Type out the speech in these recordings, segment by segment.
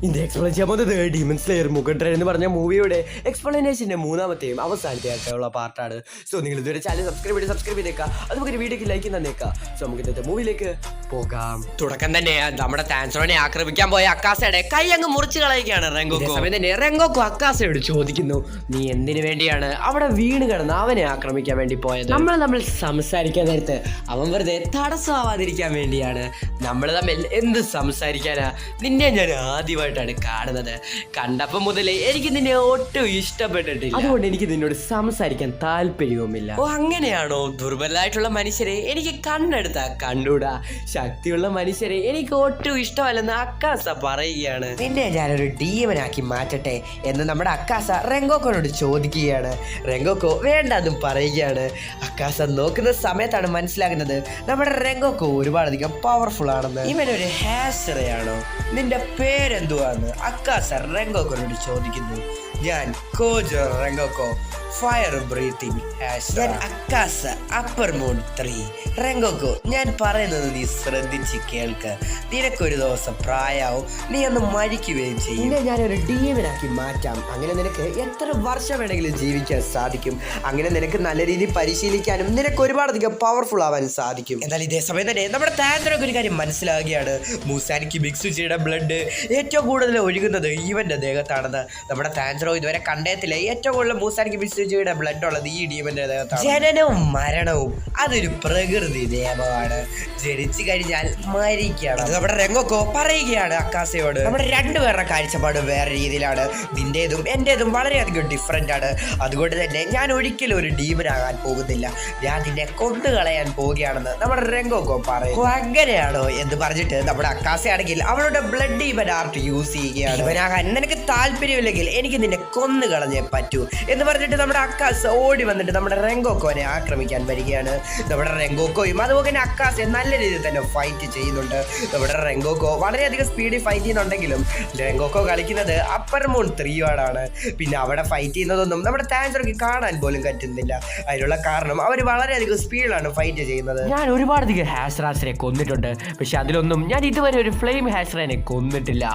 ഇന്ന് എക്സ്പ്ലെയിൻ ചെയ്യാൻ പോകുന്നത് ഡീമൺ സ്ലെയർ മുഗൻ ട്രെയിൻ എന്ന് പറഞ്ഞ മൂവിയുടെ എക്സ്പ്ലനേഷൻ്റെ മൂന്നാമത്തെയും അവസാനത്തെ ആയിട്ടുള്ള പാർട്ടാണ്. സോ നിങ്ങൾ ഇതുവരെ ചാനൽ സബ്സ്ക്രൈബ് ചെയ്തേക്കാം, അതുപോലെ വീഡിയോക്ക് ലൈക്ക് തന്നേക്കാം. സോ നമുക്ക് ഇന്നത്തെ മൂവിയിലേക്ക് പോകാം. തുടക്കം തന്നെ നമ്മുടെ താൻസറോനെ ആക്രമിക്കാൻ പോയ അക്കാസയുടെ കൈ അങ്ങ് മുറിച്ച് കളയുകയാണ് റെങ്കോക്കോ. സമയം തന്നെ റെങ്കോക്കോ അക്കാസയോട് ചോദിക്കുന്നു, നീ എന്തിനു വേണ്ടിയാണ് അവിടെ വീണ് കിടന്ന് അവനെ ആക്രമിക്കാൻ വേണ്ടി പോയത്? നമ്മൾ സംസാരിക്കാൻ നേരത്ത് അവൻ വെറുതെ തടസ്സമാവാതിരിക്കാൻ വേണ്ടിയാണ്. നമ്മൾ തമ്മിൽ എന്ത് സംസാരിക്കാനാ? നിന്നെ ഞാൻ ആദ്യമായിട്ടാണ് കാണുന്നത്. കണ്ടപ്പോൾ മുതലേ എനിക്ക് നിന്നെ ഒട്ടും ഇഷ്ടപ്പെട്ടിട്ടില്ല. അതുകൊണ്ട് എനിക്ക് നിന്നോട് സംസാരിക്കാൻ താല്പര്യവുമില്ല. ഓ അങ്ങനെയാണോ? ദുർബലരായിട്ടുള്ള മനുഷ്യരെ എനിക്ക് കണ്ണെടുത്താ കണ്ടൂടാ, ശക്തിയുള്ള മനുഷ്യരെ എനിക്ക് ഒട്ടും ഇഷ്ടമല്ലെന്ന് അക്കാസ പറയുകയാണ്. നിന്നെ ഞാനൊരു ഡീമനാക്കി മാറ്റട്ടെ എന്ന് നമ്മുടെ അക്കാസ റെങ്കോക്കോനോട് ചോദിക്കുകയാണ്. റെങ്കോക്കോ വേണ്ടെന്നും പറയുകയാണ്. അക്കാസ നോക്കുന്ന സമയത്താണ് മനസ്സിലാകുന്നത് നമ്മുടെ റെങ്കോക്കോ ഒരുപാടധികം പവർഫുൾ ആണെന്ന്. ഇവനൊരു ഹാസറയാണോ? നിന്റെ പേരെന്തുവാന്ന് അക്കാസ റെങ്കോക്കോനോട് ചോദിക്കുന്നു. ഞാൻ Kyojuro Rengoku, fire breathing hashira. Akaza upper moon 3. Rengoku, ഞാൻ പറയുന്നത് നീ ശ്രദ്ധിച്ച് കേൾക്ക്. നിനക്കൊരു ദിവസം പ്രായവും നീ ഒന്ന് മരിക്കുകയും ചെയ്യും. നിന്നെ ഞാനൊരു ഡീമനാക്കി മാറ്റാം. അങ്ങനെ നിനക്ക് എത്ര വർഷം വേണമെങ്കിലും ജീവിക്കാൻ സാധിക്കും. അങ്ങനെ നിനക്ക് നല്ല രീതിയിൽ പരിശീലിക്കാനും നിനക്ക് ഒരുപാടധികം പവർഫുൾ ആവാനും സാധിക്കും. എന്നാൽ ഇതേ സമയം തന്നെ നമ്മുടെ താൻസറൊക്കെ ഒരു കാര്യം മനസ്സിലാവുകയാണ്. മുസാനിക്ക് മിക്സുജിയുടെ ബ്ലഡ് ഏറ്റവും കൂടുതൽ ഒഴുകുന്നത് ഇവന്റെ ദേഹത്താണെന്ന്. നമ്മുടെ താൻസറോ ഇതുവരെ കണ്ടത്തില്ല ഏറ്റവും കൂടുതൽ മുസാനിക്ക് മിക്സുജിയുടെ ബ്ലഡ് ഉള്ളത് ഈ ഡീമന്റെ ദേഹത്താണ്. ജനനവും മരണവും അതൊരു പ്രകൃതി നിയമമാണ്. ജനിച്ചു കഴിഞ്ഞാൽ മരിക്കണം. നമ്മുടെ രംഗോക്കോ പറയുകയാണ് അക്കാസയോട്. നമ്മുടെ രണ്ടുപേരുടെ കാഴ്ചപ്പാട് വേറെ രീതിയിലാണ്. നിന്റേതും എന്റേതും വളരെയധികം ഡിഫറെന്റ് ആണ്. അതുകൊണ്ട് തന്നെ ഞാൻ ഒരിക്കലും ഒരു ഡീമനാകാൻ പോകുന്നില്ല. ഞാൻ നിന്നെ കൊന്നുകളയാൻ പോവുകയാണെന്ന് നമ്മുടെ രംഗോക്കോ പറയും. അങ്ങനെയാണോ എന്ന് പറഞ്ഞിട്ട് നമ്മുടെ അക്കാസയാണെങ്കിൽ അവളുടെ ബ്ലഡ് ഡീമൻ ആർട്ട് യൂസ് ചെയ്യുകയാണ്. ഡീമനാകാൻ നിനക്ക് താല്പര്യമില്ലെങ്കിൽ എനിക്ക് നിന്നെ കൊന്നു കളഞ്ഞേ പറ്റൂ എന്ന് പറഞ്ഞിട്ട് നമ്മുടെ അക്കാസ ഓടി വന്നിട്ട് നമ്മുടെ റെങ്കോക്കോനെ ആക്രമിക്കാൻ വരികയാണ്. നമ്മുടെ റെങ്കോക്കോയും അതുപോലെ തന്നെ അക്കാസയെ നല്ല രീതിയിൽ തന്നെ ഫൈറ്റ് ചെയ്യുന്നുണ്ട്. നമ്മുടെ റെങ്കോക്കോ വളരെയധികം സ്പീഡിൽ ഫൈറ്റ് ചെയ്യുന്നുണ്ടെങ്കിലും റെങ്കോക്കോ കളിക്കുന്നത് അപ്പർ മൂൺ 3 ആണ്. പിന്നെ അവിടെ ഫൈറ്റ് ചെയ്യുന്നതൊന്നും നമ്മുടെ താൻസർക്ക് കാണാൻ പോലും പറ്റുന്നില്ല. അതിനുള്ള കാരണം അവർ വളരെയധികം സ്പീഡിലാണ് ഫൈറ്റ് ചെയ്യുന്നത്. ഞാൻ ഒരുപാടധികം ഹാസ്രാസിനെ കൊന്നിട്ടുണ്ട്, പക്ഷെ അതിലൊന്നും ഞാൻ ഇതുവരെ ഒരു ഫ്ലെയിം ഹാസ്രനെ കൊന്നിട്ടില്ല.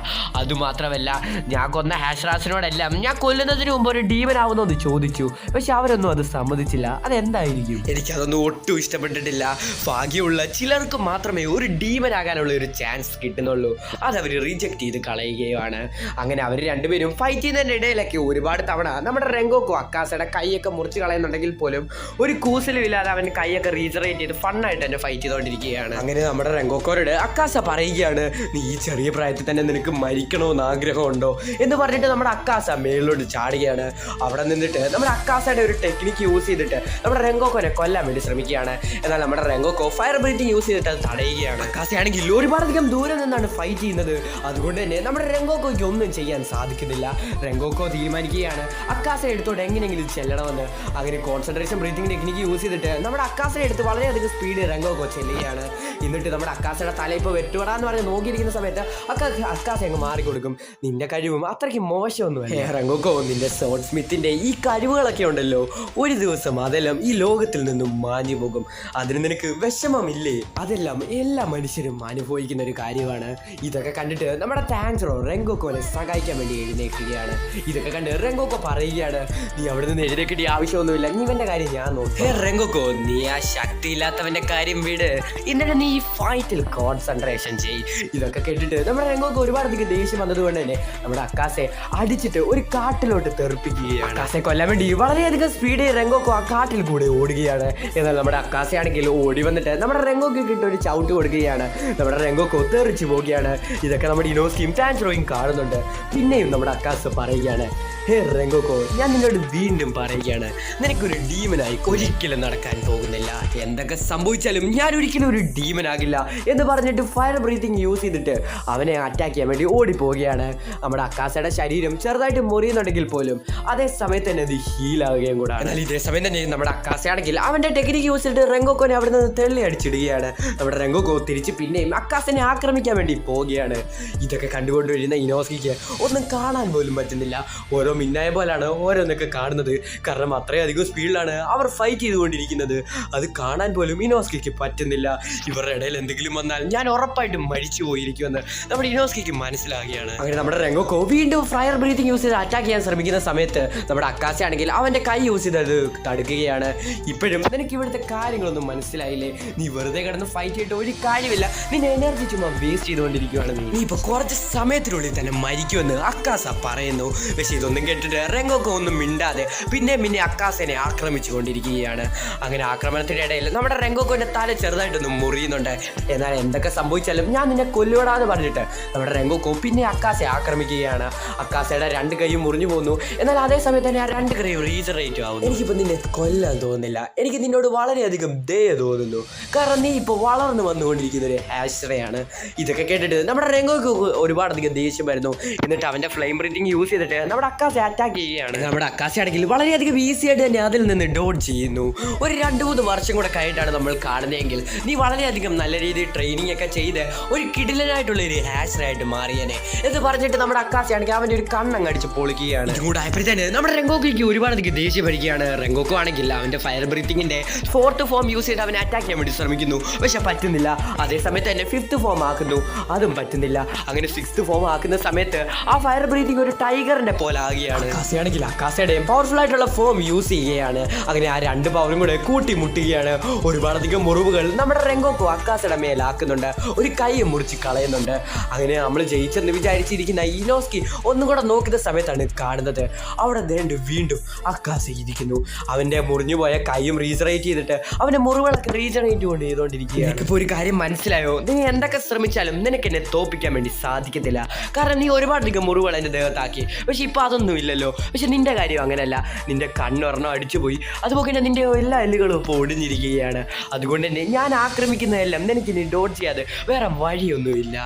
അതുമാത്രമല്ല, ഞാൻ കൊന്ന ഹാസ്രാസിനോടെല്ലാം ഞാൻ കൊല്ലുന്നതിന് മുമ്പ് ഒരു ഡീമൻ ആവുമെന്ന് ചോദിച്ചു, പക്ഷെ അവരൊന്നും അത് സമ്മതിച്ചില്ല. അതെന്തായിരിക്കും? എനിക്കതൊന്നും ഒട്ടും ഇഷ്ടപ്പെട്ടിട്ടില്ല. ഭാഗ്യമുള്ള ചിലർക്ക് മാത്രമേ ഒരു ഡീമൻ ആകാനുള്ള ഒരു ചാൻസ് കിട്ടുന്നുള്ളൂ. അതവർ റിജക്ട് ചെയ്ത് കളയുകയാണ്. അങ്ങനെ അവർ രണ്ടുപേരും ഫൈറ്റ് ചെയ്യുന്നതിൻ്റെ ഇടയിലൊക്കെ ഒരുപാട് തവണ നമ്മുടെ റെങ്കോക്കോ അക്കാസയുടെ കൈയൊക്കെ മുറിച്ച് കളയുന്നുണ്ടെങ്കിൽ പോലും ഒരു കൂസലും ഇല്ലാതെ അവൻ കൈയൊക്കെ റീജറേറ്റ് ചെയ്ത് ഫണ്ണായിട്ട് തന്നെ ഫൈറ്റ് ചെയ്തുകൊണ്ടിരിക്കുകയാണ്. അങ്ങനെ നമ്മുടെ റെങ്കോക്കോരോട് അക്കാസ പറയുകയാണ്, നീ ഈ ചെറിയ പ്രായത്തിൽ തന്നെ നിനക്ക് മരിക്കണമെന്ന് ആഗ്രഹമുണ്ടോ എന്ന് പറഞ്ഞിട്ട് നമ്മുടെ അക്കാസ മേളിലോട്ട് ചാടുകയാണ്. അവിടെ നിന്നിട്ട് നമ്മുടെ അക്കാസയുടെ ഒരു ടെക്നിക്ക് യൂസ് ചെയ്തിട്ട് നമ്മുടെ റെങ്കോക്കോനെ കൊല്ലാൻ വേണ്ടി ശ്രമിക്കുകയാണ്. എന്നാൽ നമ്മുടെ റെങ്കോക്കോ ഫയർ ബ്രീത്തിങ് യൂസ് ചെയ്തിട്ട് അത് തടയുകയാണ്. അക്കാസയാണെങ്കിൽ ഒരുപാടധികം ദൂരം നിന്നാണ് ഫൈറ്റ് ചെയ്യുന്നത്. അതുകൊണ്ട് തന്നെ നമ്മുടെ റെങ്കോക്കോയ്ക്ക് ഒന്നും ചെയ്യാൻ സാധിക്കുന്നില്ല. റെങ്കോക്കോ തീരുമാനിക്കുകയാണ് അക്കാസയെ എടുത്തോട്ട് എങ്ങനെയെങ്കിലും ചെല്ലണമെന്ന്. അങ്ങനെ കോൺസെൻട്രേഷൻ ബ്രീത്തിങ് ടെക്നിക്ക് യൂസ് ചെയ്തിട്ട് നമ്മുടെ അക്കാസയെ എടുത്ത് വളരെയധികം സ്പീഡ് റെങ്കോക്കോ ചെല്ലുകയാണ്. എന്നിട്ട് നമ്മുടെ അക്കാസയുടെ തല ഇപ്പോൾ വെട്ടുപടാന്ന് പറഞ്ഞ് നോക്കിയിരിക്കുന്ന സമയത്ത് അക്കാസ അങ്ങ് മാറിക്കൊടുക്കും. നിന്റെ കഴിവും അത്രയ്ക്ക് മോശമൊന്നുമല്ല റെങ്കോക്കോ. നിന്റെ സോഡ് സ്മിത്തിന്റെ ഈ കഴിവുകളൊക്കെ ഉണ്ടല്ലോ, ഒരു ദിവസം അതെല്ലാം ഈ ലോകത്തിൽ നിന്നും മാഞ്ഞു പോകും. അതിന് നിനക്ക് വിഷമമില്ലേ? അതെല്ലാം എല്ലാ മനുഷ്യരും അനുഭവിക്കുന്ന ഒരു കാര്യമാണ്. ഇതൊക്കെ കണ്ടിട്ട് നമ്മുടെ താൻസറോ റെങ്കോക്കോനെ സഹായിക്കാൻ വേണ്ടി എഴുന്നേൽക്കുകയാണ്. ഇതൊക്കെ കണ്ട് റെങ്കോക്കോ പറയുകയാണ്, നീ അവിടെ നിന്ന് എഴുന്നേൽക്കേണ്ട ആവശ്യമൊന്നുമില്ല, നീ ഇവന്റെ കാര്യം ഞാൻ നോക്കി. റെങ്കോക്കോ, നീ ആ ശക്തിയില്ലാത്തവന്റെ കാര്യം വിട്, എന്നിട്ട് നീ ഈ ഫൈറ്റിൽ കോൺസെൻട്രേഷൻ ചെയ്. ഇതൊക്കെ കേട്ടിട്ട് നമ്മുടെ റെങ്കോക്കോ ഒരുപാടധികം ദേഷ്യം വന്നതുകൊണ്ട് തന്നെ നമ്മുടെ അക്കാസയെ അടിച്ചിട്ട് ഒരു കാട്ടിലോട്ട് തെറിപ്പിക്കുകയാണ്. അക്കാസയെ കൊല്ലാൻ വേണ്ടി വളരെയധികം സ്പീഡിൽ റെങ്കോക്കോ ആ കാട്ടിൽ കൂടെ ഓടുകയാണ്. എന്നാൽ നമ്മുടെ അക്കാസയാണെങ്കിൽ ഓടി വന്നിട്ട് നമ്മുടെ റെങ്കോക്കോ കിട്ടി ഒരു ചവിട്ട് കൊടുക്കുകയാണ്. നമ്മുടെ റെങ്കോക്കോ തെറിച്ചു പോവുകയാണ്. ഇതൊക്കെ നമ്മുടെ ഇനോസ്കിയും ടാൻസറോയും കാണുന്നുണ്ട്. പിന്നെയും നമ്മുടെ അക്കാസ പറയുകയാണ്, ഹേ റെങ്കോക്കോ, ഞാൻ നിന്നോട് വീണ്ടും പറയുകയാണ്, നിനക്കൊരു ഡീമനായി ഒരിക്കലും നടക്കാൻ പോകുന്നില്ല. എന്തൊക്കെ സംഭവിച്ചാലും ഞാൻ ഒരിക്കലും ഒരു ഡീമനാകില്ല എന്ന് പറഞ്ഞിട്ട് ഫയർ ബ്രീത്തിങ് യൂസ് ചെയ്തിട്ട് അവനെ അറ്റാക്ക് ചെയ്യാൻ വേണ്ടി ഓടിപ്പോവുകയാണ്. നമ്മുടെ അക്കാസയുടെ ശരീരം ചെറുതായിട്ട് മുറിയുന്നുണ്ടെങ്കിൽ പോലും അതേ സമയത്ത് തന്നെ അത് ഹീലാവുകയും കൂടെ. എന്നാൽ ഇതേ സമയം തന്നെ നമ്മുടെ അക്കാസയാണെങ്കിൽ അവൻ്റെ ടെക്നിക്ക് യൂസ് ചെയ്തിട്ട് റെങ്കോക്കോനെ അവിടെ നിന്ന് തെള്ളി അടിച്ചിടുകയാണ്. നമ്മുടെ റെങ്കോക്കോ തിരിച്ച് പിന്നെയും അക്കാസനെ ആക്രമിക്കാൻ വേണ്ടി പോവുകയാണ്. ഇതൊക്കെ കണ്ടുകൊണ്ടുവരുന്ന ഇനോസ്കിക്ക് ഒന്നും കാണാൻ പോലും പറ്റുന്നില്ല. ഓരോ മിന്നായ പോലാണ് ഓരോന്നൊക്കെ കാണുന്നത്. കാരണം അത്രയധികം സ്പീഡിലാണ് അവർ ഫൈറ്റ് ചെയ്തുകൊണ്ടിരിക്കുന്നത്. അത് കാണാൻ പോലും ഇനോസ്കിക്ക് പറ്റുന്നില്ല. ഇവരുടെ ഇടയിൽ എന്തെങ്കിലും വന്നാൽ ഞാൻ ഉറപ്പായിട്ടും മരിച്ചു പോയിരിക്കുമെന്ന് നമ്മുടെ ഇനോസ്കിക്ക് മനസ്സിലാകുകയാണ്. അങ്ങനെ നമ്മുടെ റെങ്കോക്കോ വീണ്ടും ഫയർ ബ്രീത്തിങ് യൂസ് ചെയ്ത് അറ്റാക്ക് ചെയ്യാൻ ശ്രമിക്കുന്ന സമയത്ത് നമ്മുടെ അക്കാസ ആണെങ്കിൽ അവൻ്റെ കൈ യൂസ് ചെയ്ത് അത് തടുക്കുകയാണ്. ഇപ്പോഴും നിനക്ക് ഇവിടുത്തെ കാര്യങ്ങളൊന്നും മനസ്സിലായില്ലേ? നീ വെറുതെ കിടന്ന് ഫൈറ്റ് ചെയ്തിട്ട് ഒരു കാര്യമില്ല. നിന്റെ എനർജി ചുമ്മാ വേസ്റ്റ് ചെയ്തുകൊണ്ടിരിക്കുകയാണ്. നീ ഇപ്പോൾ കുറച്ച് സമയത്തിനുള്ളിൽ തന്നെ മരിക്കുമെന്ന് അക്കാസ പറയുന്നു. പക്ഷേ ഇതൊന്നും കേട്ടിട്ട് റെങ്കോക്കോ ഒന്നും മിണ്ടാതെ പിന്നെ അക്കാസനെ ആക്രമിച്ചു കൊണ്ടിരിക്കുകയാണ്. അങ്ങനെ ആക്രമണത്തിൻ്റെ ഇടയിൽ നമ്മുടെ റെങ്കോക്കോന്റെ തല ചെറുതായിട്ടൊന്നും മുറിയുന്നുണ്ട്. എന്നാൽ എന്തൊക്കെ സംഭവിച്ചാലും ഞാൻ നിന്നെ കൊല്ലുവിടാന്ന് പറഞ്ഞിട്ട് നമ്മുടെ റെങ്കോക്കോ പിന്നെ അക്കാസയെ ആക്രമിക്കുകയാണ്. അക്കാസയുടെ 2 കൈയും മുറിഞ്ഞു പോകുന്നു. എന്നാൽ അതേ സമയത്ത് തന്നെ ആ 2 കൈയും റീജറേറ്റ് ആവുന്നു. എനിക്കിപ്പോൾ നിന്നെ കൊല്ലാൻ തോന്നുന്നില്ല. എനിക്ക് നിന്നോട് വളരെയധികം ദയ തോന്നുന്നു. കാരണം നീ ഇപ്പോൾ വളർന്നു വന്നുകൊണ്ടിരിക്കുന്ന ഒരു ഹാഷറയാണ്. ഇതൊക്കെ കേട്ടിട്ട് നമ്മുടെ റെങ്കോക്കോ ഒരുപാടധികം ദേഷ്യം വരുന്നു. എന്നിട്ട് അവൻ്റെ ഫ്ലെയിം ബ്രീത്തിങ് യൂസ് ചെയ്തിട്ട് നമ്മുടെ അക്കാസയെ അറ്റാക്ക് ചെയ്യുകയാണ്. നമ്മുടെ അക്കാസയാണെങ്കിൽ വളരെയധികം ഈസി ആയിട്ട് തന്നെ അതിൽ നിന്ന് ഡോഡ് ചെയ്യുന്നു. ഒരു 2-3 വർഷം കൂടെ കഴിഞ്ഞിട്ടാണ് നമ്മൾ കാണുന്നതെങ്കിൽ നീ വളരെയധികം നല്ല രീതിയിൽ ട്രെയിനിങ് ഒക്കെ ചെയ്ത് ഒരു കിടിലനായിട്ടുള്ള ഒരു ഹാഷറായിട്ട് മാറിയനെ എന്ന് പറഞ്ഞിട്ട് നമ്മുടെ അക്കാസയാണെങ്കിൽ അവൻ്റെ ഒരു കണ്ണങ്ങ് അടിച്ച് പൊളിക്കുകയാണ്. ഇതുകൂടെ ആയപ്പോഴത്തേന് നമ്മുടെ റെങ്കോക്കോയ്ക്ക് ഒരുപാടധികം ദേഷ്യം ഭരിക്കുകയാണ്. റെങ്കോക്കോ ആണെങ്കിൽ അവൻ്റെ ഫയർ ബ്രീത്തിങ്ങിൻ്റെ 4th ഫോം യൂസ് ചെയ്ത് അവനെ അറ്റാക്ക് ചെയ്യാൻ വേണ്ടി ശ്രമിക്കുന്നു. പക്ഷെ പറ്റുന്നില്ല. അതേസമയത്ത് തന്നെ 5th ഫോം ആക്കുന്നു. അതും പറ്റുന്നില്ല. അങ്ങനെ 6th ഫോം ആക്കുന്ന സമയത്ത് ആ ഫയർ ബ്രീത്തിങ് ഒരു ടൈഗറിന്റെ പോലെ ആകുകയാണ്. അക്കാസയാണെങ്കിൽ അക്കാസയുടെയും പവർഫുൾ ആയിട്ടുള്ള ഫോം യൂസ് ചെയ്യുകയാണ്. അങ്ങനെ ആ 2 പവറും കൂടെ കൂട്ടിമുട്ടുകയാണ്. ഒരുപാടധികം മുറിവുകൾ നമ്മുടെ റെങ്കോക്കോ അക്കാസയുടെ മേലാക്കുന്നുണ്ട്. ഒരു കൈ മുറിച്ച് കളയുന്നുണ്ട്. അങ്ങനെ നമ്മൾ ജയിച്ചെന്ന് വിചാരിച്ചിരിക്കുന്ന ഇനോസ്കി ഒന്നുകൂടെ നോക്കുന്ന സമയത്താണ് കാണുന്നത് അവിടെ വീണ്ടും അക്കാസ ഇരിക്കുന്നു. അവൻ്റെ മുറിഞ്ഞുപോയ കൈയും റീജറേറ്റ് ചെയ്തിട്ട് അവൻ്റെ മുറിവുകളൊക്കെ റീജറേറ്റ് ചെയ്തുകൊണ്ടിരിക്കുകയാണ്. എനിക്കിപ്പോൾ ഒരു കാര്യം മനസ്സിലായോ? നീ എന്തൊക്കെ ശ്രമിച്ചാലും നിനക്ക് എന്നെ തോപ്പിക്കാൻ വേണ്ടി സാധിക്കത്തില്ല. കാരണം നീ ഒരുപാടധികം മുറിവുകൾ എൻ്റെ ദേഹത്താക്കി. പക്ഷെ ഇപ്പോൾ അതൊന്നും ഇല്ലല്ലോ. പക്ഷെ നിന്റെ കാര്യം അങ്ങനെയല്ല. നിന്റെ കണ്ണൊരെണ്ണം അടിച്ചുപോയി. അതുപോലെ തന്നെ നിന്റെ എല്ലാ എല്ലുകളും ഇപ്പോൾ ഒടിഞ്ഞിരിക്കുകയാണ്. അതുകൊണ്ട് തന്നെ ഞാൻ ആക്രമിക്കുന്നതെല്ലാം നിനക്ക് ഇനി ഡോട്ട് ചെയ്യാതെ വേറെ വഴിയൊന്നുമില്ല.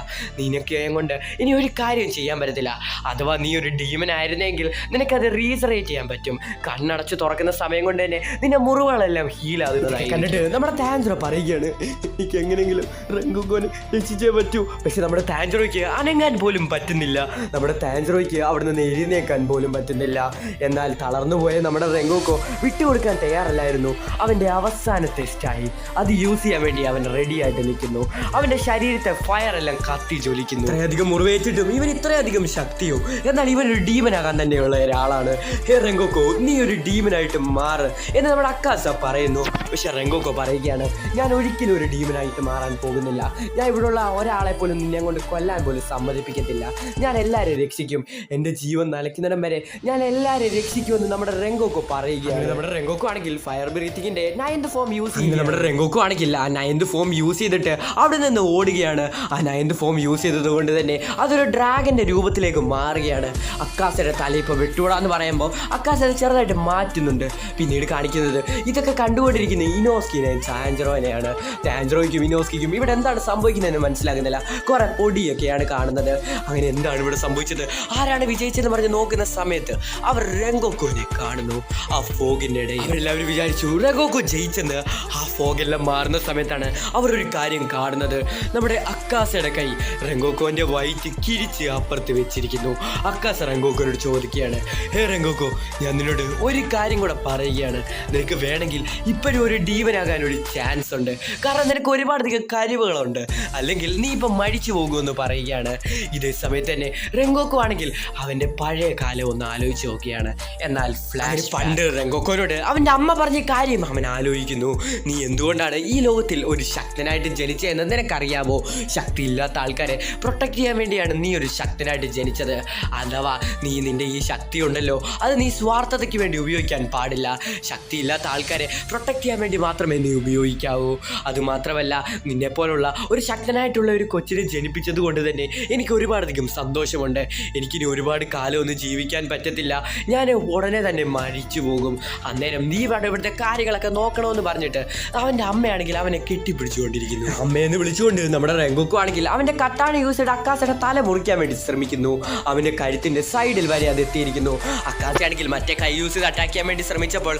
നിനക്കെയും കൊണ്ട് ഇനി ഒരു കാര്യം ചെയ്യാൻ പറ്റത്തില്ല. അഥവാ നീ ഒരു ഡീമൻ ആയിരുന്നെങ്കിൽ നിനക്കത് റീസറേറ്റ് ചെയ്യാൻ പറ്റും. കണ്ണടച്ച് തുറക്കുന്ന സമയം കൊണ്ട് തന്നെ നിന്റെ മുറിവുകളെല്ലാം ഹീലാകുന്നതായി കണ്ടിട്ട് നമ്മുടെ താൻജറോ പറയുകയാണ്, എനിക്ക് എങ്ങനെയെങ്കിലും റെങ്കോക്കോനെ രക്ഷിച്ചേ പറ്റൂ. പക്ഷെ നമ്മുടെ താൻജറോയ്ക്ക് അനങ്ങാൻ പോലും പറ്റുന്നില്ല. നമ്മുടെ താൻജറോയ്ക്ക് അവിടെ നിന്ന് എഴുന്നേക്കാൻ പോലും പറ്റുന്നില്ല. എന്നാൽ തളർന്നുപോയ നമ്മുടെ റെങ്കോക്കോ വിട്ടുകൊടുക്കാൻ തയ്യാറല്ലായിരുന്നു. അവൻ്റെ അവസാന ടെസ്റ്റായി. അത് യൂസ് ചെയ്യാൻ വേണ്ടി അവൻ റെഡി ആയിട്ട് നിൽക്കുന്നു. അവൻ്റെ ശരീരത്തെ ഫയറെല്ലാം കത്തി ജ്വലിക്കുന്നു. ഇത്രയധികം മുറിവേറ്റിട്ടും ഇവൻ ഇത്രയധികം ശക്തിയോ? എന്നാൽ ഇവനൊരു ഡീമനാകാൻ തന്നെയുള്ള ഒരാളാണ്. ഹേ റെങ്കോക്കോ, നീ ഒരു ഡീമനായിട്ട് മാറ് എന്ന് നമ്മുടെ അക്കാസ പറയുന്നു. പക്ഷെ റെങ്കോക്കോ പറയുകയാണ്, ഞാൻ ഒരിക്കലും ഒരു ഡീമനായിട്ട് മാറാൻ പോകുന്നില്ല. ഞാൻ ഇവിടെയുള്ള ഒരാളെ പോലും നിന്നെ കൊണ്ട് കൊല്ലാൻ പോലും സമ്മതിപ്പിക്കത്തില്ല. ഞാൻ എല്ലാവരെയും രക്ഷിക്കും. എൻ്റെ ജീവൻ നലയ്ക്കുന്നിടം വരെ ഞാൻ എല്ലാവരെയും രക്ഷിക്കുമെന്ന് നമ്മുടെ റെങ്കോക്കോ പറയുകയാണ്. നമ്മുടെ റെങ്കോക്കോ ആണെങ്കിൽ ഫയർ ബ്രീത്തിങ്ങിൻ്റെ 9th ഫോം യൂസ് ചെയ്യുന്നത്. നമ്മുടെ റെങ്കോക്കോ ആണെങ്കിൽ ആ 9th ഫോം യൂസ് ചെയ്തിട്ട് അവിടെ നിന്ന് ഓടുകയാണ്. ആ 9th ഫോം യൂസ് ചെയ്തത് കൊണ്ട് തന്നെ അതൊരു ഡ്രാഗന്റെ രൂപത്തിലേക്ക് മാറുകയാണ്. അക്കാസയുടെ തല ഇപ്പോൾ വിട്ടുകൂടാന്ന് പറയുമ്പോൾ അക്കാസ ചെറുതായിട്ട് മാറ്റുന്നുണ്ട്. പിന്നീട് കാണിക്കുന്നത് ഇതൊക്കെ കണ്ടുകൊണ്ടിരിക്കുന്ന ഇനോസ്കിനെ താൻജറോനെയാണ്. താൻജറോയ്ക്കും ഇനോസ്കിക്കും ഇവിടെ എന്താണ് സംഭവിക്കുന്നതെന്ന് മനസ്സിലാകുന്നില്ല. കുറെ പൊടിയൊക്കെയാണ് കാണുന്നത്. അങ്ങനെ എന്താണ് ഇവിടെ സംഭവിച്ചത്, ആരാണ് വിജയിച്ചതെന്ന് പറഞ്ഞ് നോക്കുന്ന സമയത്ത് അവർ റെങ്കോക്കോനെ കാണുന്നു. ആ ഫോഗിൻ്റെ ഇടയിൽ അവരെല്ലാവരും വിചാരിച്ചു റെങ്കോക്കോ ജയിച്ചെന്ന്. ആ ഫോഗെല്ലാം മാറുന്ന സമയത്താണ് അവർ ഒരു കാര്യം കാണുന്നത്. നമ്മുടെ അക്കാസയുടെ കൈ റെങ്കോക്കോന്റെ വയറ്റ് കിഴിച്ച് അപ്പുറത്ത് വെച്ചിരിക്കുന്നു. അക്കാസ റെങ്കോക്കോനോട് ചോദിക്കുകയാണ്, ഹേ റെങ്കോക്കോ, ഞാൻ നിന്നോട് ഒരു കാര്യം കൂടെ പറയുകയാണ്. നിനക്ക് വേണമെങ്കിൽ ഇപ്പോഴും ഒരു ഡീവനാകാൻ ഒരു ചാൻസ് ഉണ്ട്. കാരണം നിനക്ക് ഒരുപാടധികം കഴിവുകളുണ്ട്. അല്ലെങ്കിൽ നീ ഇപ്പം മരിച്ചു പോകുമെന്ന് പറയുകയാണ്. ഇതേ സമയത്ത് തന്നെ റെങ്കോക്കോ ആണെങ്കിൽ അവൻ്റെ പഴയ കാലം ഒന്ന് ആലോചിച്ച് നോക്കുകയാണ്. എന്നാൽ ഫ്ലാഷ് പണ്ട് റെങ്കോക്കോനോട് അവൻ്റെ അമ്മ പറഞ്ഞ കാര്യം അവൻ ആലോചിക്കുന്നു. നീ എന്തുകൊണ്ടാണ് ഈ ലോകത്തിൽ ഒരു ശക്തനായിട്ട് ജനിച്ചതെന്ന് നിനക്കറിയാമോ? ശക്തിയില്ലാത്ത ആൾക്കാരെ പ്രൊട്ടക്ട് ചെയ്യാൻ വേണ്ടിയാണ് നീ ഒരു ശക്തനായിട്ട് ജനിച്ചത്. അഥവാ നീ നിൻ്റെ ഈ ശക്തി ഉണ്ടല്ലോ, അത് നീ സ്വാർത്ഥതയ്ക്ക് വേണ്ടി ഉപയോഗിക്കാൻ പാടില്ല. ശക്തിയില്ലാത്ത ആൾക്കാരെ പ്രൊട്ടക്ട് ചെയ്യാൻ വേണ്ടി മാത്രമേ നീ ഉപയോഗിക്കാവൂ. അതുമാത്രമല്ല, നിന്നെപ്പോലുള്ള ഒരു ശക്തനായിട്ടുള്ള ഒരു കൊച്ചിനെ ജനിപ്പിച്ചത് കൊണ്ട് തന്നെ എനിക്ക് ഒരുപാടധികം സന്തോഷമുണ്ട്. എനിക്കിനി ഒരുപാട് കാലമൊന്നും ജീവിക്കാൻ പറ്റത്തില്ല. ഞാൻ ഉടനെ തന്നെ മരിച്ചു പോകും. അന്നേരം നീ ഇവിടുത്തെ കാര്യങ്ങളൊക്കെ നോക്കണമെന്ന് പറഞ്ഞിട്ട് അവൻ്റെ അമ്മയാണെങ്കിൽ അവനെ കെട്ടിപ്പിടിച്ചുകൊണ്ടിരിക്കുന്നു. അമ്മയെന്ന് വിളിച്ചുകൊണ്ട് നമ്മുടെ റെങ്കോക്കോ ആണെങ്കിൽ അവൻ്റെ കട്ടാണ് യൂസ് ചെയ്ത് അക്കാസയുടെ തല മുറിക്കാൻ വേണ്ടി ശ്രമിക്കുന്നു. അവൻ്റെ കഴുത്തിൻ്റെ സൈഡിൽ വരെ അത് എത്തിയിരിക്കുന്നു. അക്കാസയാണെങ്കിൽ മറ്റേ കൈ യൂസ് ചെയ്ത് അറ്റാക്ക് ചെയ്യാൻ വേണ്ടി ശ്രമിച്ചപ്പോൾ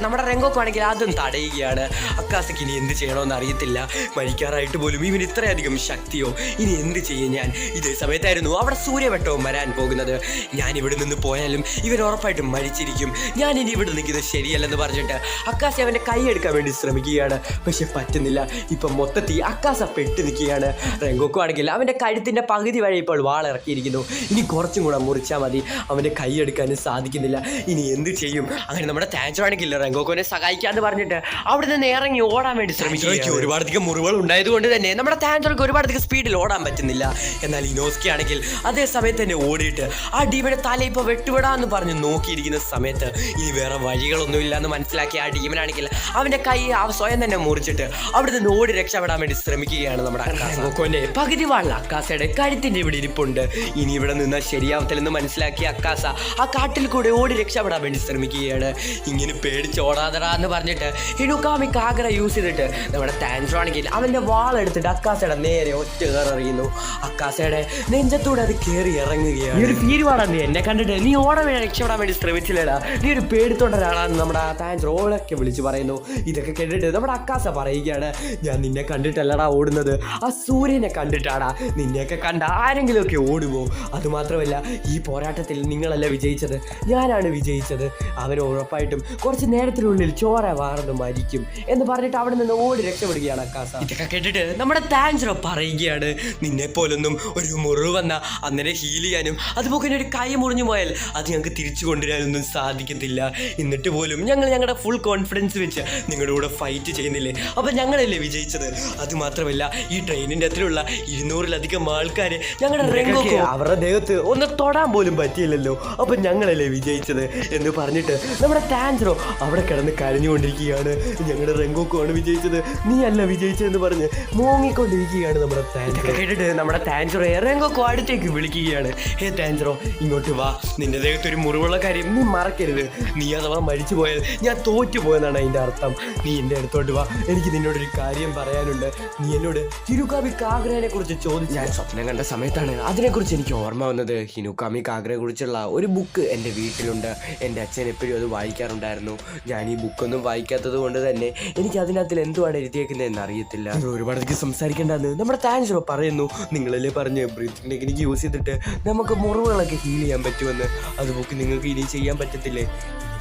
നമ്മുടെ റെങ്കോക്കോ ആണെങ്കിൽ അതും തടയുകയാണ്. അക്കാസയ്ക്ക് ഇനി എന്ത് ചെയ്യണമെന്ന് അറിയത്തില്ല. മരിക്കാറായിട്ട് പോലും ഇവന് ഇത്രയധികം ശക്തിയോ, ഇനി എന്ത് ചെയ്യും ഞാൻ? ഇതേ സമയത്തായിരുന്നു അവിടെ സൂര്യവട്ടവും വരാൻ പോകുന്നത്. ഞാൻ ഇവിടെ നിന്ന് പോയാലും ഇവൻ ഉറപ്പായിട്ടും മരിച്ചിരിക്കും, ഞാൻ ഇനി ഇവിടെ നിൽക്കുന്നത് ശരിയല്ലെന്ന് പറഞ്ഞിട്ട് അക്കാസ അവൻ്റെ കൈ എടുക്കാൻ വേണ്ടി ശ്രമിക്കുകയാണ്. പക്ഷെ പറ്റുന്നില്ല. ഇപ്പം മൊത്തത്തിൽ അക്കാസ പെട്ട് നിൽക്കുകയാണ്. റെങ്കോക്കോ ആണെങ്കിൽ അവൻ്റെ കഴുത്തിൻ്റെ പകുതി വഴി ഇപ്പോൾ വാളിറക്കിയിരിക്കുന്നു. ഇനി കുറച്ചും കൂടെ മുറിച്ചാൽ മതി. അവൻ്റെ കൈ എടുക്കാനും സാധിക്കുന്നില്ല. ഇനി എന്ത് ചെയ്യും? അങ്ങനെ നമ്മുടെ താൻജറോ ആണെങ്കിൽ റെങ്കോക്കോനെ സഹായിക്കാന്ന് പറഞ്ഞിട്ട് അവിടെ നിന്ന് ഇറങ്ങി ഓടാൻ വേണ്ടി ശ്രമിക്കുകയാണ്. ഒരുപാടധികം മുറിവുകൾ ഉണ്ടായതുകൊണ്ട് തന്നെ നമ്മുടെ താൻജറോക്ക് ഒരുപാടധികം സ്പീഡിൽ ഓടാൻ പറ്റുന്നില്ല. എന്നാൽ ഇനോസ്കി ആണെങ്കിൽ അതേ സമയത്ത് തന്നെ ഓടിയിട്ട് ആ ഡീമന്റെ തല ഇപ്പോൾ വെട്ടുവിടാന്ന് പറഞ്ഞ് നോക്കിയിരിക്കുന്ന സമയത്ത് ഇനി വേറെ വഴികളൊന്നുമില്ല എന്ന് മനസ്സിലാക്കിയ ആ ഡീമനാണെങ്കിൽ അവൻ്റെ കൈ സ്വയം തന്നെ മുറിച്ചിട്ട് അവിടെ നിന്ന് ഓടി രക്ഷപ്പെടാൻ വേണ്ടി ശ്രമിക്കുകയാണ്. നമ്മുടെ റെങ്കോക്കോന്റെ പകുതി വാൾ അക്കാസയുടെ കഴുത്തിന്റെ ഇവിടെ ഇരിപ്പുണ്ട്. ഇനി ഇവിടെ നിന്ന് ശരിയാവത്തില്ലെന്ന് മനസ്സിലാക്കിയ അക്കാസ ആ കാട്ടിൽ കൂടെ ഓടി രക്ഷപ്പെടാൻ വേണ്ടി ശ്രമിക്കുകയാണ്. ഇങ്ങനെ പേടിച്ച് ഓടാതടാ എന്ന് പറഞ്ഞിട്ട് ഹിനുകാമി കാഗ്ര യൂസ് ചെയ്തിട്ട് നമ്മുടെ താൻജറോ ആണെങ്കിൽ അവൻ്റെ വാളെടുത്തിട്ട് അക്കാസയുടെ നേരെ ഒറ്റ കയറിയുന്നു. അക്കാസയുടെ നെഞ്ചത്തൂടെ അത് കയറി ഇറങ്ങുകയാണ്. നീ ഒരു ഭീരുവാടാ, നീ എന്നെ കണ്ടിട്ട് നീ ഓടാൻ വേണ്ടി രക്ഷപ്പെടാൻ വേണ്ടി ശ്രമിച്ചില്ലടാ, നീ ഒരു പേടിത്തൊണ്ടരാണെന്ന് നമ്മുടെ താൻജറോ ഓളൊക്കെ വിളിച്ച് പറയുന്നു. ഇതൊക്കെ കേട്ടിട്ട് നമ്മുടെ അക്കാസ പറയുകയാണ്, ഞാൻ നിന്നെ കണ്ടിട്ടല്ലടാ ഓടുന്നത്, ആ സൂര്യനെ കണ്ടിട്ടാടാ. നിന്നെയൊക്കെ കണ്ട ആരെങ്കിലുമൊക്കെ ഓടുമോ? അതുമാത്രമല്ല, ഈ പോരാട്ടത്തിൽ നിങ്ങളല്ല വിജയിച്ചത്, ഞാനാണ് വിജയിച്ചത്. അവൻ ഉറപ്പായിട്ടും കുറച്ച് നേരത്തിനുള്ളിൽ ചോര വാർന്ന് മരിക്കും എന്ന് പറഞ്ഞിട്ട് അവിടെ നിന്ന് ഓടി രക്ഷപ്പെടുകയാണ് അക്കാസ. ഇതൊക്കെ കേട്ടിട്ട് നമ്മുടെ താൻജറോ പറയുകയാണ്, നിന്നെ പോലൊന്നും ഒരു മുറിവ് വന്ന അന്നേരം ഹീൽ ചെയ്യാനും അതുപോലെ ഒരു കൈ മുറിഞ്ഞു പോയാൽ അത് ഞങ്ങൾക്ക് തിരിച്ചു കൊണ്ടുവരാനൊന്നും സാധിക്കത്തില്ല. എന്നിട്ട് പോലും ഞങ്ങൾ ഞങ്ങളുടെ ഫുൾ കോൺഫിഡൻസ് വെച്ച് നിങ്ങളുടെ കൂടെ ഫൈറ്റ് ചെയ്യുന്നില്ലേ, അപ്പം ഞങ്ങളല്ലേ വിജയിച്ചത്. അതുമാത്രമല്ല, ഈ ട്രെയിനിൻ്റെ അത്രയുള്ള 200-ലധികം ആൾക്കാരെ ഞങ്ങളുടെ റെങ്കോക്കോ അവരുടെ ദേഹത്ത് ഒന്ന് തൊടാൻ പോലും പറ്റിയില്ലല്ലോ, അപ്പം ഞങ്ങളല്ലേ വിജയിച്ചത് എന്ന് പറഞ്ഞിട്ട് നമ്മുടെ താൻജറോ അവിടെ കിടന്ന് കരഞ്ഞുകൊണ്ടിരിക്കുകയാണ്. ഞങ്ങളുടെ റെങ്കോക്കോ ആണ് വിജയിച്ചത്, നീ അല്ല വിജയിച്ചതെന്ന് പറഞ്ഞ് മോങ്ങിക്കൊണ്ടിരിക്കുകയാണ് നമ്മുടെ താൻജറോ. കേട്ടിട്ട് നമ്മുടെ താൻജറോ റെങ്കോക്കോ അടുത്തേക്ക് വിളിക്കുകയാണ്, ഹേ താൻജറോ ഇങ്ങോട്ട് വാ, നിന്റെ ദേഹത്ത് ഒരു മുറിവുള്ള കാര്യം നീ മറക്കരുത്. നീ അഥവാ മരിച്ചു പോയാൽ ഞാൻ തോറ്റുപോയെന്നാണ് അതിൻ്റെ അർത്ഥം. നീ എൻ്റെ അടുത്തോട്ട് വാ, എനിക്ക് നിന്നോടൊരു കാര്യം പറയാനുണ്ട്. നീ എന്നോട് ഹിനുകാമി കാഗ്രയെ കുറിച്ച് ചോദിച്ചു. ഞാൻ സ്വപ്നം കണ്ട സമയത്താണ് അതിനെക്കുറിച്ച് എനിക്ക് ഓർമ്മ വന്നത്. ഹിനുകാമി കാഗ്രയെ കുറിച്ചുള്ള ഒരു ബുക്ക് എൻ്റെ വീട്ടിലുണ്ട്. എൻ്റെ അച്ഛൻ എപ്പോഴും അത് വായിക്കാറുണ്ടായിരുന്നു. ഞാൻ ഈ ബുക്കൊന്നും വായിക്കാത്തത് കൊണ്ട് തന്നെ എനിക്ക് അതിനകത്തിൽ എന്തുവാണ് എഴുതിയേക്കുന്നതെന്ന് അറിയത്തില്ല. ഒരുപാടധികം സംസാരിക്കേണ്ടെന്ന് നമ്മുടെ താൻജറോ പറയുന്നു. നിങ്ങളല്ലേ പറഞ്ഞ് ബ്രീത്തിങ് ടെക്നിക്ക് യൂസ് ചെയ്തിട്ട് നമുക്ക് മുറിവുകളൊക്കെ ഹീൽ ചെയ്യാൻ പറ്റുമെന്ന്. അത് ബുക്ക് നിങ്ങൾക്ക് ഇനി ചെയ്യാൻ പറ്റത്തില്ലേ?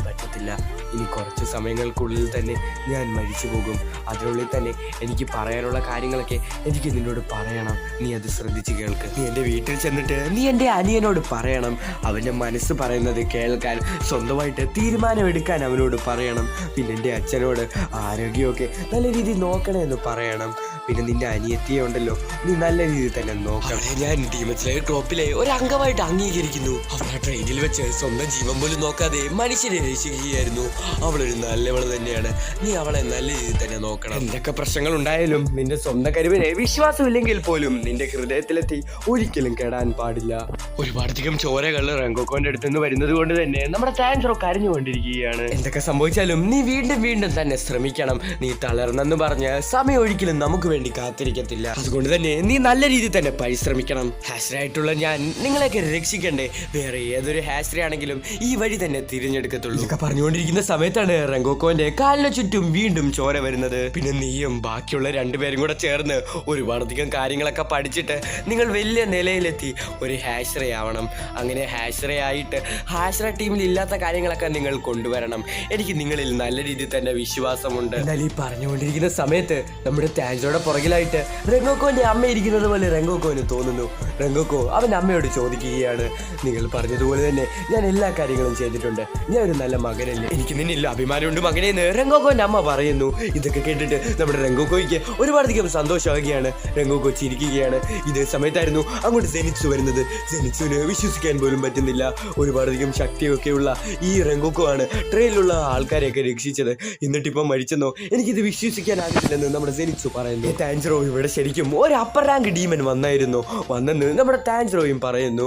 പറ്റത്തില്ല. ഇനി കുറച്ച് സമയങ്ങൾക്കുള്ളിൽ തന്നെ ഞാൻ മരിച്ചു പോകും. അതിനുള്ളിൽ തന്നെ എനിക്ക് പറയാനുള്ള കാര്യങ്ങളൊക്കെ എനിക്ക് നിന്നോട് പറയണം. നീ അത് ശ്രദ്ധിച്ച് കേൾക്ക്. നീ എൻ്റെ വീട്ടിൽ ചെന്നിട്ട് നീ എൻ്റെ അനിയനോട് പറയണം. അവൻ്റെ മനസ്സ് പറയുന്നത് കേൾക്കാൻ, സ്വന്തമായിട്ട് തീരുമാനമെടുക്കാൻ അവനോട് പറയണം. പിന്നെ എൻ്റെ അച്ഛനോട് ആരോഗ്യമൊക്കെ നല്ല രീതിയിൽ നോക്കണേ എന്ന് പറയണം. പിന്നെ നിന്റെ അനിയത്തിയെ ഉണ്ടല്ലോ, നീ നല്ല രീതിയിൽ തന്നെ നോക്കണം. ഞാൻ ടീമത്തിലെ ടോപ്പിലെ ഒരു അംഗമായിട്ട് അംഗീകരിക്കുന്നു. അവളെ ട്രെയിനിൽ വെച്ച് സ്വന്തം ജീവൻ പോലും നോക്കാതെ മനുഷ്യരെ രക്ഷിക്കുകയായിരുന്നു. അവളൊരു നല്ലവള് തന്നെയാണ്. നീ അവളെ നല്ല രീതിയിൽ തന്നെ നോക്കണം. എന്തൊക്കെ പ്രശ്നങ്ങൾ ഉണ്ടായാലും നിന്റെ സ്വന്തം കരുവിനെ വിശ്വാസമില്ലെങ്കിൽ പോലും നിന്റെ ഹൃദയത്തിലെത്തി ഒരിക്കലും കെടാൻ പാടില്ല. ഒരുപാടധികം ചോരകൾ റെങ്കോക്കോന്റെ അടുത്ത് നിന്ന് വരുന്നത് കൊണ്ട് തന്നെ നമ്മുടെ താൻജറോ കരഞ്ഞുകൊണ്ടിരിക്കുകയാണ്. എന്തൊക്കെ സംഭവിച്ചാലും നീ വീണ്ടും വീണ്ടും തന്നെ ശ്രമിക്കണം. നീ തളർന്നെന്ന് പറഞ്ഞ് സമയം ഒരിക്കലും നമുക്ക് വേണ്ടി കാത്തിരിക്കത്തില്ല. അതുകൊണ്ട് തന്നെ നീ നല്ല രീതിയിൽ തന്നെ പരിശ്രമിക്കണം. ഹാസ്രയായിട്ടുള്ള ഞാൻ നിങ്ങളെയൊക്കെ രക്ഷിക്കണ്ടേ. വേറെ ഏതൊരു ഹാസ്ര ആണെങ്കിലും ഈ വഴി തന്നെ തിരഞ്ഞെടുക്കത്തുള്ളൂ. ഇതൊക്കെ പറഞ്ഞുകൊണ്ടിരിക്കുന്ന സമയത്താണ് റെങ്കോക്കോന്റെ കാലിന് ചുറ്റും വീണ്ടും ചോര വരുന്നത്. പിന്നെ നീയും ബാക്കിയുള്ള രണ്ടുപേരും കൂടെ ചേർന്ന് ഒരുപാടധികം കാര്യങ്ങളൊക്കെ പഠിച്ചിട്ട് നിങ്ങൾ വലിയ നിലയിലെത്തി ഒരു ഹാസ്രയാവണം. അങ്ങനെ ഹാസ്രയായിട്ട് ഹാസ്ര ടീമിൽ ഇല്ലാത്ത കാര്യങ്ങളൊക്കെ നിങ്ങൾ കൊണ്ടുവരണം. എനിക്ക് നിങ്ങളിൽ നല്ല രീതിയിൽ തന്നെ വിശ്വാസമുണ്ട്. എന്നാൽ ഈ പറഞ്ഞുകൊണ്ടിരിക്കുന്ന സമയത്ത് നമ്മുടെ താൻജറോയുടെ പുറകിലായിട്ട് റെങ്കോക്കോന്റെ അമ്മ ഇരിക്കുന്നത് പോലെ റെങ്കോക്കോന് തോന്നുന്നു. റെങ്കോക്കോ അവൻ്റെ അമ്മയോട് ചോദിക്കുകയാണ്, നിങ്ങൾ പറഞ്ഞതുപോലെ തന്നെ ഞാൻ എല്ലാ കാര്യങ്ങളും ചെയ്തിട്ടുണ്ട്. ഞാൻ ഒരു നല്ല മകനല്ലേ, എനിക്ക് നിന്നില്ല അഭിമാനമുണ്ട് മകനെ എന്ന് റെങ്കോക്കോന്റെ അമ്മ പറയുന്നു. ഇതൊക്കെ കേട്ടിട്ട് നമ്മുടെ റെങ്കോക്കോയ്ക്ക് ഒരുപാടധികം സന്തോഷമാവുകയാണ്. റെങ്കോക്കോ ചിരിക്കുകയാണ്. ഇതേ സമയത്തായിരുന്നു അങ്ങോട്ട് സെനിറ്റ്സു വരുന്നത്. സെനിറ്റ്സുവിന് വിശ്വസിക്കാൻ പോലും പറ്റുന്നില്ല. ഒരുപാടധികം ശക്തിയൊക്കെയുള്ള ഈ റെങ്കോക്കോ ആണ് ട്രെയിനിലുള്ള ആൾക്കാരെയൊക്കെ രക്ഷിച്ചത്. എന്നിട്ടിപ്പം മരിച്ചെന്നോ, എനിക്കിത് വിശ്വസിക്കാനാകില്ലെന്ന് നമ്മുടെ സെനിറ്റ്സു പറയുന്നു. താൻജിറോ ഇവിടെ ശരിക്കും ഒരു അപ്പർ റാങ്ക് ഡീമൻ വന്നായിരുന്നു. വന്നെന്ന് നമ്മുടെ താൻജിറോയും പറയുന്നു.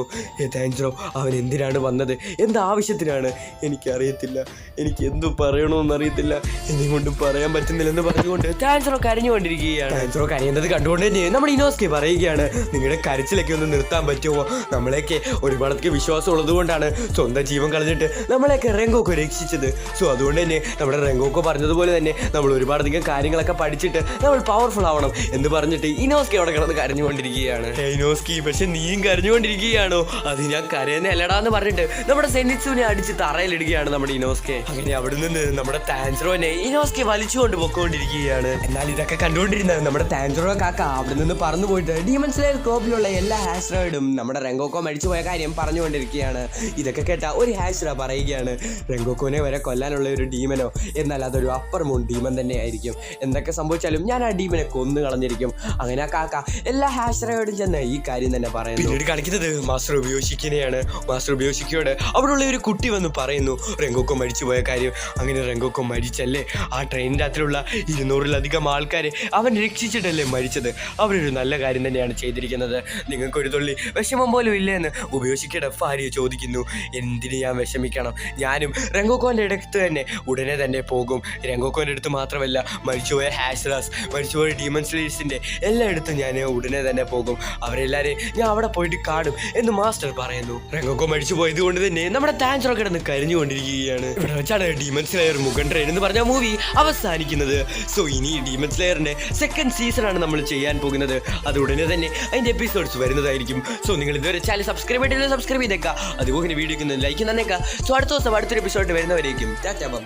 താൻജിറോ അവൻ എന്തിനാണ് വന്നത്, എന്ത് ആവശ്യത്തിനാണ് എനിക്കറിയത്തില്ല, എനിക്ക് എന്തു പറയണമെന്നറിയത്തില്ല, എന്നെയും കൊണ്ടും പറയാൻ പറ്റുന്നില്ലെന്ന് പറഞ്ഞുകൊണ്ട് താൻജിറോ കരഞ്ഞുകൊണ്ടിരിക്കുകയാണ്. താൻജിറോ കരയുന്നത് കണ്ടുകൊണ്ട് തന്നെ നമ്മുടെ ഇനോസ്കി പറയുകയാണ്, നിങ്ങളുടെ കരച്ചിലൊക്കെ ഒന്ന് നിർത്താൻ പറ്റുമോ, നമ്മളെയൊക്കെ ഒരുപാടൊക്കെ വിശ്വാസം ഉള്ളതുകൊണ്ടാണ് സ്വന്തം ജീവൻ കളഞ്ഞിട്ട് നമ്മളെയൊക്കെ റെങ്കോക്കോ രക്ഷിച്ചത്. സോ അതുകൊണ്ട് തന്നെ നമ്മുടെ റെങ്കോക്കോ പറഞ്ഞതുപോലെ തന്നെ നമ്മൾ ഒരുപാടധികം കാര്യങ്ങളൊക്കെ പഠിച്ചിട്ട് നമ്മൾ പവർഫുൾ ആവണം എന്ന് പറഞ്ഞിട്ട് ഇനോസ്കി അവിടെ കിടന്ന് കരഞ്ഞുകൊണ്ടിരിക്കുകയാണ്. ഇനോസ്കി പക്ഷെ നീയും കരഞ്ഞുകൊണ്ടിരിക്കുകയാണോ, അത് ഞാൻ കരയുന്നല്ലടാന്ന് പറഞ്ഞിട്ട് നമ്മുടെ സെനിറ്റ്സുവിനെ അടിച്ച് തറയിലിടുകയാണ് നമ്മുടെ ഇനോസ്കെ. അങ്ങനെ അവിടെ നിന്ന് നമ്മുടെ താൻജിറോനെ ഇനോസ്കി വലിച്ചുകൊണ്ട് പൊക്കോണ്ടിരിക്കുകയാണ്. എന്നാൽ ഇതൊക്കെ കണ്ടുകൊണ്ടിരുന്നത് നമ്മുടെ താൻജിറോ കാക്ക അവിടെ നിന്ന് പറന്നു പോയിട്ട് ഡീമൺ സ്ലേയർ സ്കോപ്പിലുള്ള എല്ലാ ഹാഷ്റോയിഡും നമ്മുടെ റെങ്കോക്കോ മരിച്ചു പോയ കാര്യം പറഞ്ഞുകൊണ്ടിരിക്കുകയാണ്. ഇതൊക്കെ കേട്ട ഒരു ഹാഷ്റ പറയുകയാണ്, റെങ്കോക്കോനെ വരെ കൊല്ലാനുള്ള ഒരു ഡീമനോ, എന്നാൽ അതൊരു അപ്പർ മൂൺ ഡീമൻ തന്നെ ആയിരിക്കും. എന്തൊക്കെ സംഭവിച്ചാലും ഞാൻ ആ ഡീമനെ കൊന്നു കളഞ്ഞിരിക്കും. അങ്ങനെ ആ കാക്ക എല്ലാ ഹാഷറയോടും ചെന്ന് ഈ കാര്യം തന്നെ പറയുന്നു. പിന്നീട് കാണിക്കുന്നത് മാസ്റ്റർ ഉപയോഗിക്കുന്നതാണ്. മാസ്റ്റർ ഉപയോഗിക്കോട് അവിടെയുള്ള ഒരു കുട്ടി വന്ന് പറയുന്നു റെങ്കോക്കോ മരിച്ചു പോയ കാര്യം. അങ്ങനെ റെങ്കോക്കോ മരിച്ചല്ലേ, ആ ട്രെയിനിൻ്റെ അകത്തിലുള്ള 200-ലധികം ആൾക്കാരെ അവൻ രക്ഷിച്ചിട്ടല്ലേ മരിച്ചത്. അവരൊരു നല്ല കാര്യം തന്നെയാണ് ചെയ്തിരിക്കുന്നത്. നിങ്ങൾക്കൊരു തുള്ളി വിഷമം പോലും ഇല്ലെന്ന് ഉപയോഗിക്കയുടെ ഫാരിയോ ചോദിക്കുന്നു. എന്തിന് ഞാൻ വിഷമിക്കണം, ഞാനും റെങ്കോക്കോൻ്റെ അടുത്ത് തന്നെ ഉടനെ തന്നെ പോകും. റെങ്കോക്കോൻ്റെ അടുത്ത് മാത്രമല്ല, മരിച്ചുപോയ ഹാഷ്റാസ്, മരിച്ചുപോയ ഡീമൺ സ്ലേയേഴ്സിൻ്റെ എല്ലായിടത്തും ഞാൻ ഉടനെ തന്നെ പോകും. അവരെല്ലാവരെയും ഞാൻ അവിടെ പോയിട്ട് കാണും എന്ന് മാസ്റ്റർ പറയുന്നു. റെങ്കോക്കോ മരിച്ചു പോയത് കൊണ്ട് തന്നെ നമ്മുടെ താൻജിറോ കിടന്ന് കരഞ്ഞുകൊണ്ടിരിക്കുകയാണ്. ഇവിടെ വെച്ചാണ് ഡീമൺ സ്ലേയർ മുഗൻ ട്രെയിൻ എന്ന് പറഞ്ഞ മൂവി അവസാനിക്കുന്നത്. സോ ഇനി ഡീമൺ സ്ലേയറിന്റെ സെക്കൻഡ് സീസണാണ് നമ്മൾ ചെയ്യാൻ പോകുന്നത്. അത് ഉടനെ തന്നെ അതിന്റെ എപ്പിസോഡ്സ് വരുന്നതായിരിക്കും. സോ നിങ്ങൾ ഇതുവരെ ചാനൽ സബ്സ്ക്രൈബ് ചെയ്തിട്ടില്ല, സബ്സ്ക്രൈബ് ചെയ്തേക്കാം. അതുപോലെ വീഡിയോക്ക് ലൈക്ക് തന്നേക്കാം. സോ അടുത്ത ദിവസം അടുത്തൊരു എപ്പിസോഡ് വരുന്നവരേക്കും ടാറ്റാ ബൈ.